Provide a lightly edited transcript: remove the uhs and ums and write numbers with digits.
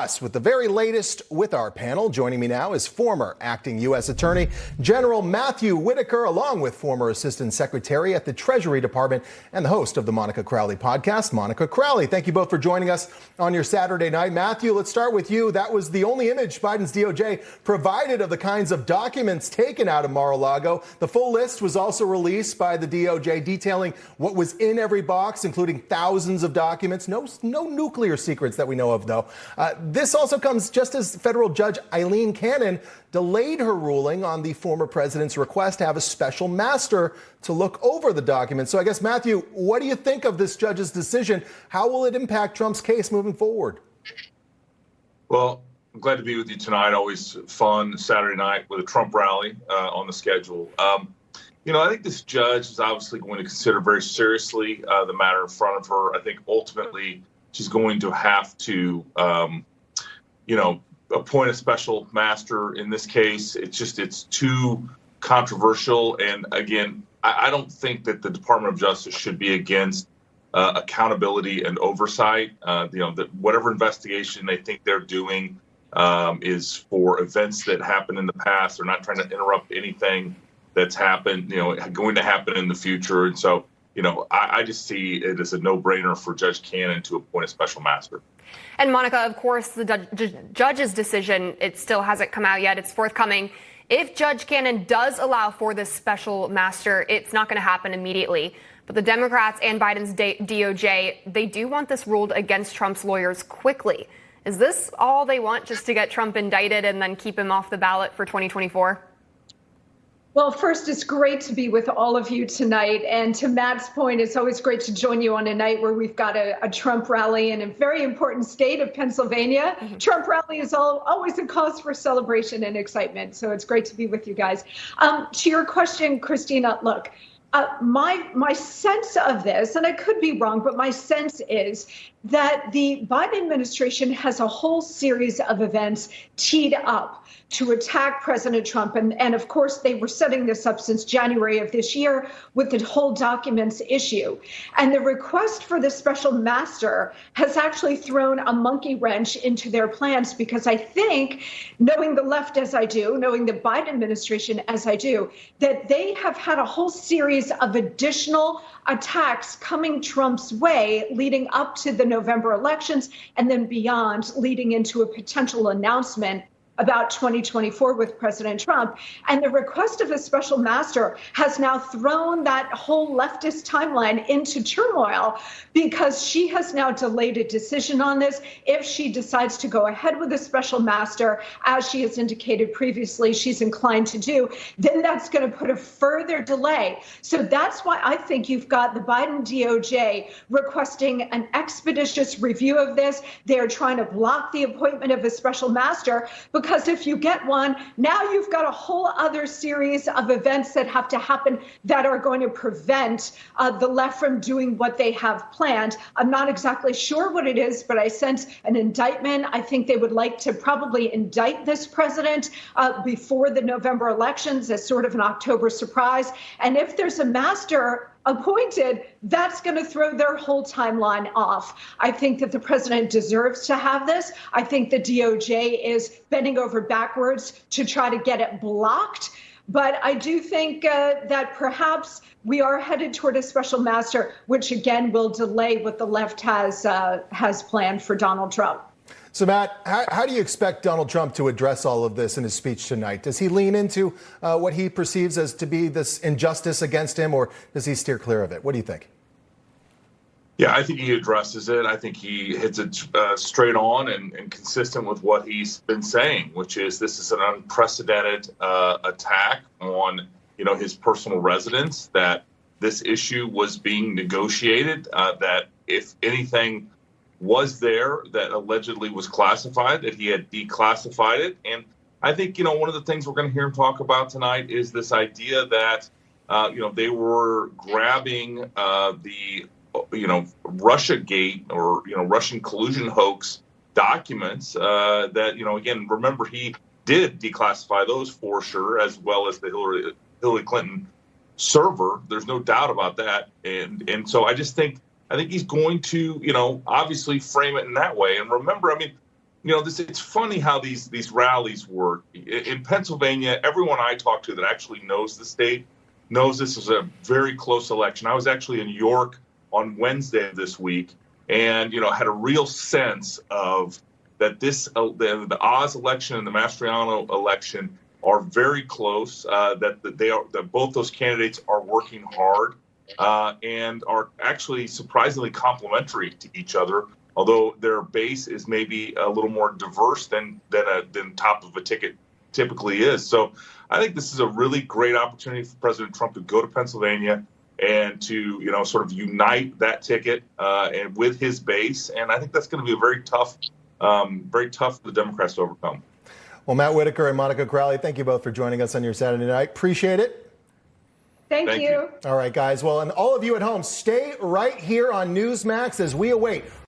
Us with the very latest with our panel. Joining me now is former acting U.S. Attorney General Matthew Whitaker, along with former Assistant Secretary at the Treasury Department and the host of the Monica Crowley podcast, Monica Crowley. Thank you both for joining us on your Saturday night. Matthew, let's start with you. That was the only image Biden's DOJ provided of the kinds of documents taken out of Mar-a-Lago. The full list was also released by the DOJ, detailing what was in every box, including thousands of documents. No nuclear secrets that we know of, though. This also comes just as federal judge Eileen Cannon delayed her ruling on the former president's request to have a special master to look over the documents. So I guess, Matthew, what do you think of this judge's decision? How will it impact Trump's case moving forward? Well, I'm glad to be with you tonight. Always fun Saturday night with a Trump rally on the schedule. I think this judge is obviously going to consider very seriously the matter in front of her. I think ultimately she's going to have to appoint a special master. In this case, it's too controversial. And again, I don't think that the Department of Justice should be against accountability and oversight. That whatever investigation they think they're doing is for events that happened in the past. They're not trying to interrupt anything that's happened, going to happen in the future. And so, I just see it as a no-brainer for Judge Cannon to appoint a special master. And Monica, of course, the judge's decision, it still hasn't come out yet. It's forthcoming. If Judge Cannon does allow for this special master, it's not going to happen immediately. But the Democrats and Biden's DOJ, they do want this ruled against Trump's lawyers quickly. Is this all they want, just to get Trump indicted and then keep him off the ballot for 2024? Well, first, it's great to be with all of you tonight. And to Matt's point, it's always great to join you on a night where we've got a Trump rally in a very important state of Pennsylvania. Mm-hmm. Trump rally is always a cause for celebration and excitement. So it's great to be with you guys. To your question, Christina, look, my sense of this, and I could be wrong, but my sense is that the Biden administration has a whole series of events teed up to attack President Trump. And of course, they were setting this up since January of this year with the whole documents issue. And the request for the special master has actually thrown a monkey wrench into their plans, because I think, knowing the left as I do, knowing the Biden administration as I do, that they have had a whole series of additional attacks coming Trump's way leading up to the November elections and then beyond, leading into a potential announcement about 2024 with President Trump. And the request of a special master has now thrown that whole leftist timeline into turmoil, because she has now delayed a decision on this. If she decides to go ahead with a special master, as she has indicated previously she's inclined to do, then that's going to put a further delay. So that's why I think you've got the Biden DOJ requesting an expeditious review of this. They're trying to block the appointment of a special master, because if you get one, now you've got a whole other series of events that have to happen that are going to prevent the left from doing what they have planned. I'm not exactly sure what it is, but I sense an indictment. I think they would like to probably indict this president before the November elections as sort of an October surprise. And if there's a master appointed, that's going to throw their whole timeline off. I think that the president deserves to have this. I think the DOJ is bending over backwards to try to get it blocked. But I do think that perhaps we are headed toward a special master, which again will delay what the left has planned for Donald Trump. So, Matt, how do you expect Donald Trump to address all of this in his speech tonight? Does he lean into what he perceives as to be this injustice against him, or does he steer clear of it? What do you think? Yeah, I think he addresses it. I think he hits it straight on and consistent with what he's been saying, which is this is an unprecedented attack on, his personal residence, that this issue was being negotiated, that if anything was there that allegedly was classified, that he had declassified it. And I think, one of the things we're going to hear him talk about tonight is this idea that, they were grabbing the, Russiagate or, Russian collusion hoax documents that, again, remember, he did declassify those for sure, as well as the Hillary Clinton server. There's no doubt about that. And so I think he's going to, obviously frame it in that way. And remember, it's funny how these rallies work. In Pennsylvania, everyone I talk to that actually knows the state knows this is a very close election. I was actually in York on Wednesday of this week, and had a real sense of that the Oz election and the Mastriano election are very close. That both those candidates are working hard and are actually surprisingly complementary to each other. Although their base is maybe a little more diverse than top of a ticket typically is. So I think this is a really great opportunity for President Trump to go to Pennsylvania and to sort of unite that ticket and with his base. And I think that's going to be very tough for the Democrats to overcome. Well, Matt Whitaker and Monica Crowley, thank you both for joining us on your Saturday night. Appreciate it. Thank you. All right, guys. Well, and all of you at home, stay right here on Newsmax as we await